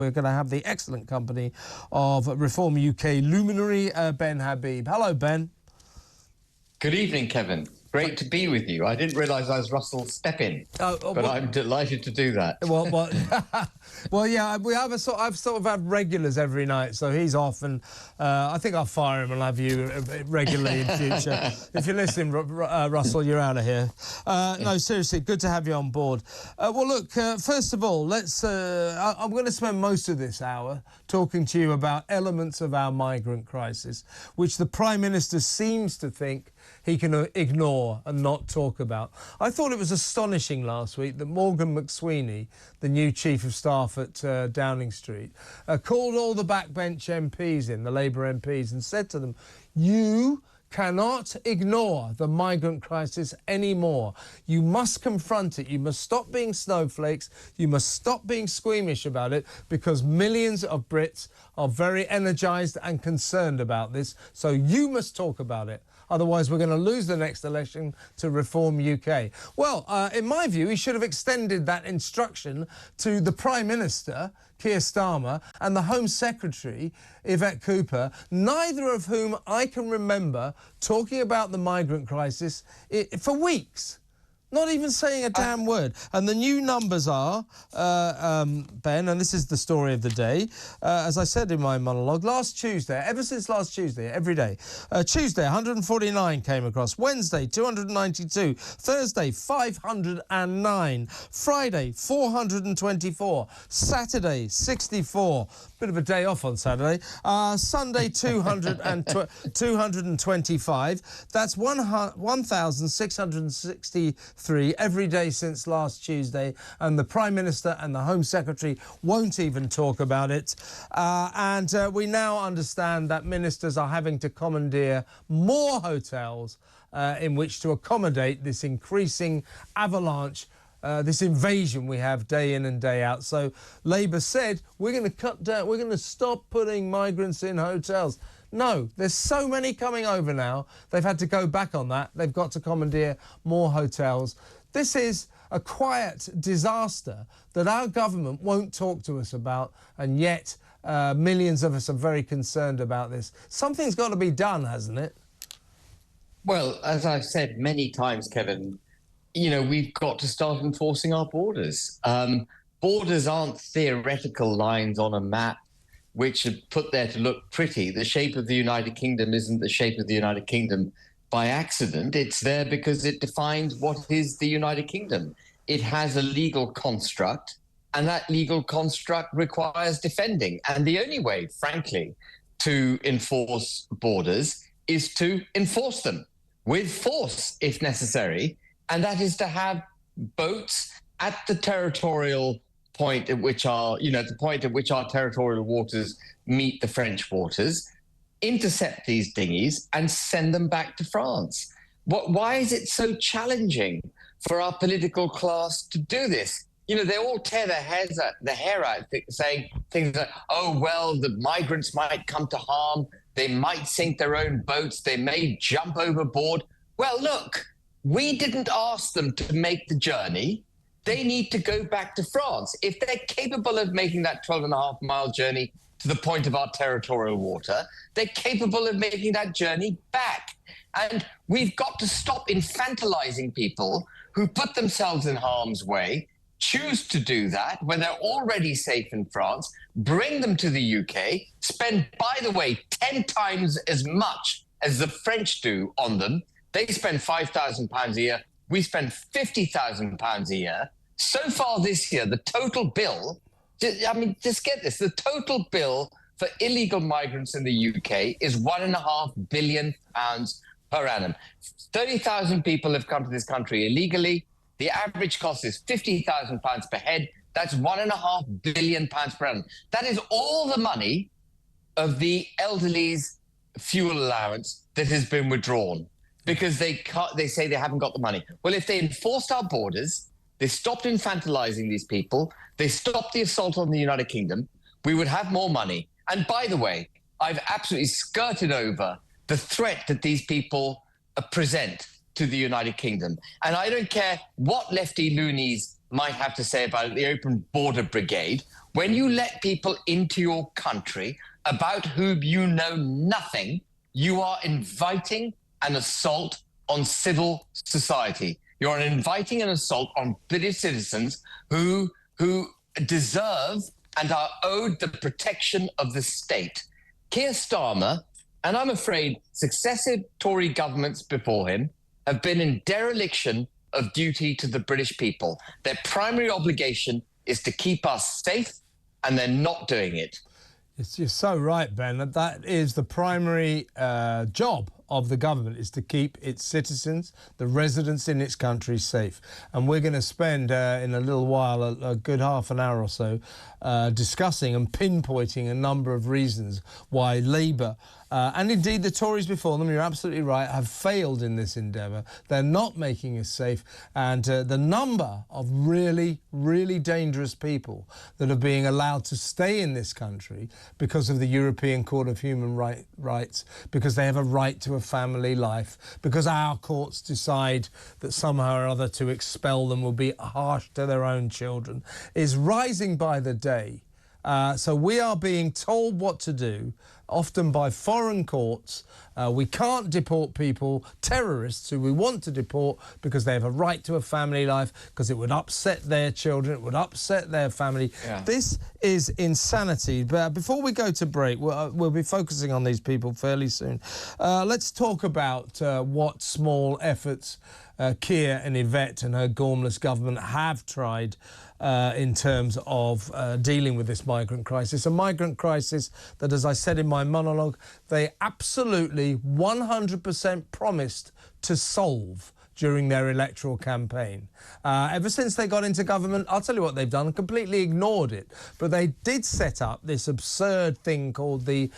We're going to have the excellent company of Reform UK luminary Ben Habib. Hello, Ben. Good evening, Kevin. Great to be with you. I didn't realise I was Russell's step-in, but I'm delighted to do that. Well, yeah, I've sort of had regulars every night, so he's off, and I think I'll fire him and have you regularly in future. If you're listening, Russell, you're out of here. No, seriously, good to have you on board. Well, look, first of all, I'm going to spend most of this hour talking to you about elements of our migrant crisis, which the Prime Minister seems to think he can ignore and not talk about. I thought it was astonishing last week that Morgan McSweeney, the new Chief of Staff at Downing Street, called all the backbench MPs in, the Labour MPs, and said to them, you cannot ignore the migrant crisis anymore. You must confront it. You must stop being snowflakes. You must stop being squeamish about it, because millions of Brits are very energised and concerned about this. So you must talk about it. Otherwise, we're going to lose the next election to Reform UK. Well, in my view, he should have extended that instruction to the Prime Minister, Keir Starmer, and the Home Secretary, Yvette Cooper, neither of whom I can remember talking about the migrant crisis for weeks. Not even saying a damn word. And the new numbers are, Ben, and this is the story of the day, as I said in my monologue, last Tuesday, ever since last Tuesday, every day, Tuesday, 149 came across, Wednesday, 292, Thursday, 509, Friday, 424, Saturday, 64, bit of a day off on Saturday, Sunday, 225, that's 1,663 every day since last Tuesday, and the Prime Minister and the Home Secretary won't even talk about it. And we now understand that ministers are having to commandeer more hotels in which to accommodate this increasing avalanche, this invasion we have day in and day out. So Labour said, we're going to cut down, we're going to stop putting migrants in hotels. No, there's so many coming over now, they've had to go back on that. They've got to commandeer more hotels. This is a quiet disaster that our government won't talk to us about, and yet millions of us are very concerned about this. Something's got to be done, hasn't it? Well, as I've said many times, Kevin, you know, we've got to start enforcing our borders. Borders aren't theoretical lines on a map which are put there to look pretty. The shape of the United Kingdom isn't the shape of the United Kingdom by accident. It's there because it defines what is the United Kingdom. It has a legal construct, and that legal construct requires defending. And the only way, frankly, to enforce borders is to enforce them with force, if necessary, and that is to have boats at the territorial point at which our, the point at which our territorial waters meet the French waters, intercept these dinghies and send them back to France. Why is it so challenging for our political class to do this? You know, they all tear their hair out saying things like, oh, well, the migrants might come to harm, they might sink their own boats, they may jump overboard. Well, look, we didn't ask them to make the journey. They need to go back to France. If they're capable of making that 12.5-mile journey to the point of our territorial water, they're capable of making that journey back. And we've got to stop infantilizing people who put themselves in harm's way, choose to do that when they're already safe in France, bring them to the UK, spend, by the way, 10 times as much as the French do on them. They spend £5,000 a year. We spend £50,000 a year. So far this year, the total bill, I mean, just get this, the total bill for illegal migrants in the UK is £1.5 billion per annum. 30,000 people have come to this country illegally. The average cost is £50,000 per head. That's £1.5 billion per annum. That is all the money of the elderly's fuel allowance that has been withdrawn, because they say they haven't got the money. Well, if they enforced our borders, they stopped infantilizing these people, they stopped the assault on the United Kingdom, we would have more money. And by the way, I've absolutely skirted over the threat that these people present to the United Kingdom. And I don't care what lefty loonies might have to say about the Open Border Brigade. When you let people into your country about whom you know nothing, you are inviting an assault on civil society. You're inviting an assault on British citizens who deserve and are owed the protection of the state. Keir Starmer, and I'm afraid successive Tory governments before him, have been in dereliction of duty to the British people. Their primary obligation is to keep us safe, and they're not doing it. You're so right, Ben. That is the primary job of the government, is to keep its citizens, the residents in its country, safe. And we're going to spend in a little while a good half an hour or so discussing and pinpointing a number of reasons why Labour and indeed the Tories before them, you're absolutely right, have failed in this endeavour. They're not making us safe, and the number of really, really dangerous people that are being allowed to stay in this country because of the European Court of Human Rights, because they have a right to a family life, because our courts decide that somehow or other to expel them will be harsh to their own children, is rising by the day. So we are being told what to do, often by foreign courts. We can't deport people, terrorists who we want to deport, because they have a right to a family life, because it would upset their children, it would upset their family. Yeah. This is insanity. But before we go to break, we'll be focusing on these people fairly soon. Let's talk about what small efforts Keir and Yvette and her gormless government have tried in terms of dealing with this migrant crisis. A migrant crisis that, as I said in my monologue, they absolutely 100% promised to solve during their electoral campaign. Ever since they got into government, I'll tell you what they've done, completely ignored it. But they did set up this absurd thing called the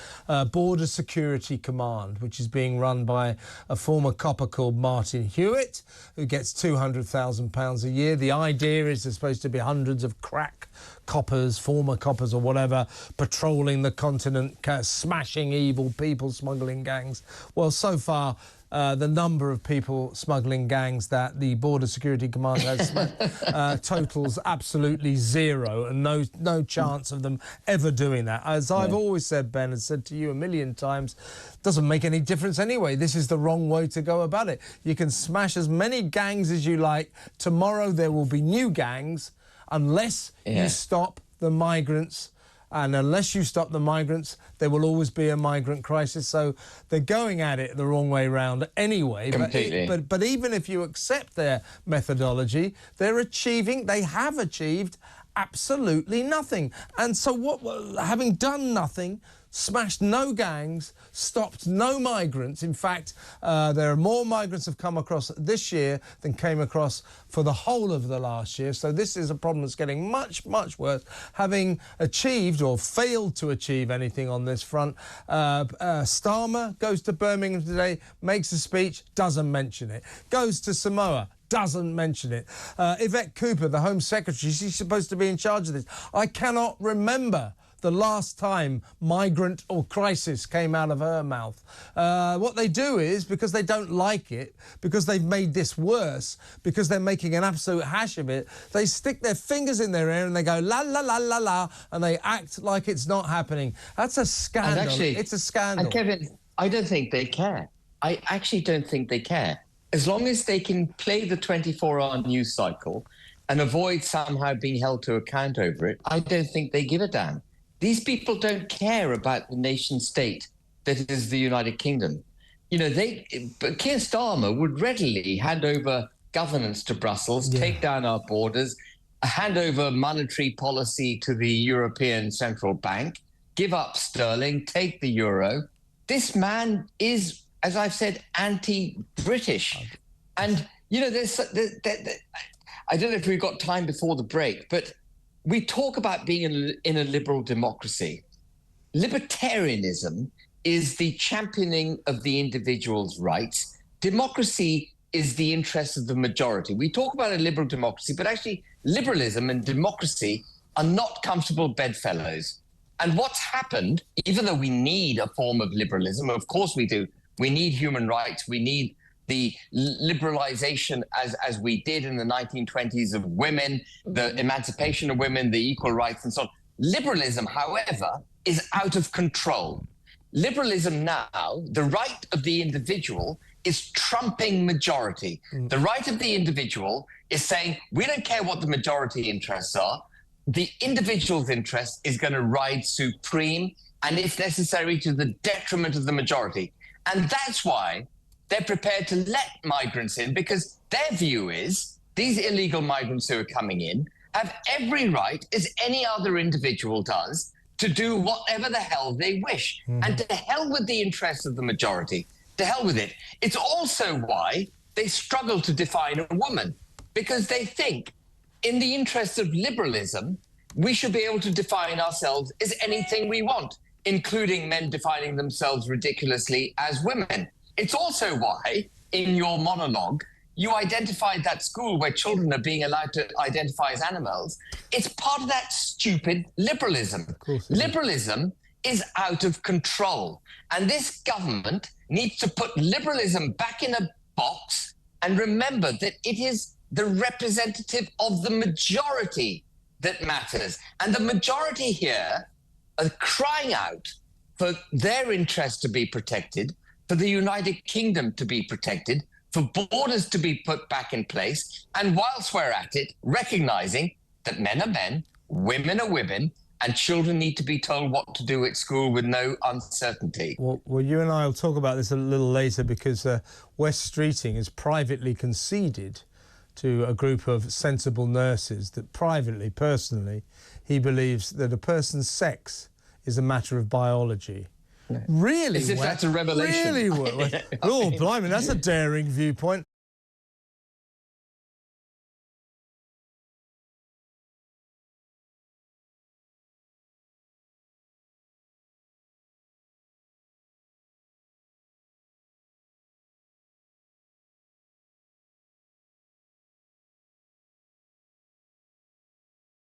Border Security Command, which is being run by a former copper called Martin Hewitt, who gets £200,000 a year. The idea is there's supposed to be hundreds of crack coppers, former coppers or whatever, patrolling the continent, smashing evil people smuggling gangs. Well, so far, the number of people smuggling gangs that the Border Security Command has smashed totals absolutely zero, and no chance of them ever doing that. As I've always said, Ben, and said to you a million times, doesn't make any difference anyway. This is the wrong way to go about it. You can smash as many gangs as you like. Tomorrow there will be new gangs unless you stop the migrants. And unless you stop the migrants, there will always be a migrant crisis. So they're going at it the wrong way round anyway. Completely. But even if you accept their methodology, they have achieved absolutely nothing. And so having done nothing, smashed no gangs, stopped no migrants. In fact, there are more migrants have come across this year than came across for the whole of the last year. So this is a problem that's getting much, much worse. Having achieved or failed to achieve anything on this front, Starmer goes to Birmingham today, makes a speech, doesn't mention it. Goes to Samoa, doesn't mention it. Yvette Cooper, the Home Secretary, she's supposed to be in charge of this. I cannot remember the last time migrant or crisis came out of her mouth. What they do is, because they don't like it, because they've made this worse, because they're making an absolute hash of it, they stick their fingers in their ear and they go la la la la la, and they act like it's not happening. That's a scandal. Actually, it's a scandal. And Kevin, I don't think they care. I actually don't think they care. As long as they can play the 24-hour news cycle and avoid somehow being held to account over it, I don't think they give a damn. These people don't care about the nation state that is the United Kingdom. You know, but Keir Starmer would readily hand over governance to Brussels, take down our borders, hand over monetary policy to the European Central Bank, give up sterling, take the euro. This man is, as I've said, anti-British. And, you know, I don't know if we've got time before the break, but we talk about being in a liberal democracy. Libertarianism is the championing of the individual's rights. Democracy is the interest of the majority. We talk about a liberal democracy, but actually liberalism and democracy are not comfortable bedfellows. And what's happened, even though we need a form of liberalism, of course we do, we need human rights, we need the liberalization as we did in the 1920s of women, the emancipation of women, the equal rights and so on. Liberalism, however, is out of control. Liberalism now, the right of the individual is trumping majority. The right of the individual is saying, we don't care what the majority interests are. The individual's interest is going to ride supreme, and if necessary, to the detriment of the majority. And that's why they're prepared to let migrants in, because their view is these illegal migrants who are coming in have every right, as any other individual does, to do whatever the hell they wish. And to hell with the interests of the majority. To hell with it. It's also why they struggle to define a woman, because they think in the interest of liberalism, we should be able to define ourselves as anything we want, including men defining themselves ridiculously as women. It's also why, in your monologue, you identified that school where children are being allowed to identify as animals. It's part of that stupid liberalism. Liberalism is out of control. And this government needs to put liberalism back in a box and remember that it is the representative of the majority that matters. And the majority here are crying out for their interests to be protected, for the United Kingdom to be protected, for borders to be put back in place, and whilst we're at it, recognizing that men are men, women are women, and children need to be told what to do at school with no uncertainty. Well, you and I will talk about this a little later, because Wes Streeting has privately conceded to a group of sensible nurses that privately, personally, he believes that a person's sex is a matter of biology. Really? As if that's a revelation. Really? Oh, blimey, that's a daring viewpoint.